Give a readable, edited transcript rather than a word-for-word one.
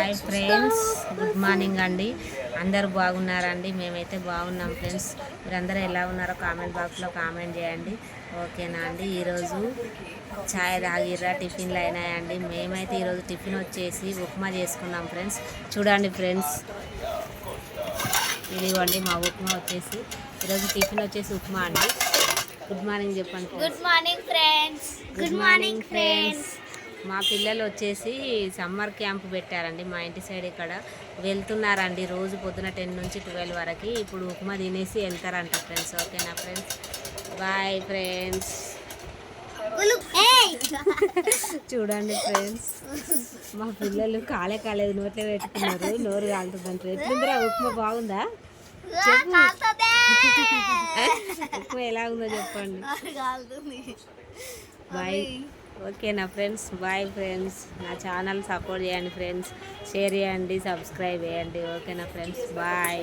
Hi friends, good morning అండి. అందరూ బాగున్నారండి? మేమైతే బాగున్నాం ఫ్రెండ్స్. మీరందరూ ఎలా ఉన్నారో కామెంట్ బాక్స్లో కామెంట్ చేయండి, ఓకేనా అండి. ఈరోజు ఛాయ్ తాగిర్రా, టిఫిన్లు అయినాయండి. మేమైతే ఈరోజు టిఫిన్ వచ్చేసి ఉప్మా చేసుకున్నాం ఫ్రెండ్స్. చూడండి ఫ్రెండ్స్, ఇదిగోండి మా ఉప్మా వచ్చేసి. ఈరోజు టిఫిన్ వచ్చేసి ఉప్మా అండి. గుడ్ మార్నింగ్ చెప్పండి. Good morning friends. Good morning friends. మా పిల్లలు వచ్చేసి సమ్మర్ క్యాంప్ పెట్టారండి మా ఇంటి సైడ్. ఇక్కడ వెళ్తున్నారండి రోజు పొద్దున 10 నుంచి 12 వరకు. ఇప్పుడు ఉప్మా తినేసి వెళ్తారంట ఫ్రెండ్స్, ఓకేనా ఫ్రెండ్స్. Bye friends. చూడండి ఫ్రెండ్స్, మా పిల్లలు కాలేదు నోట్లో పెట్టుకున్నారు, నోరు కాలుతుందంటారు. ఎట్లుందిరా ఉప్మా, బాగుందా? ఉప్మా ఎలా ఉందో చెప్పండి. బాయ్, ఓకేనా ఫ్రెండ్స్. Bye friends. నా ఛానల్ సపోర్ట్ చేయండి ఫ్రెండ్స్, షేర్ చేయండి, సబ్స్క్రైబ్ చేయండి, ఓకేనా ఫ్రెండ్స్. బాయ్.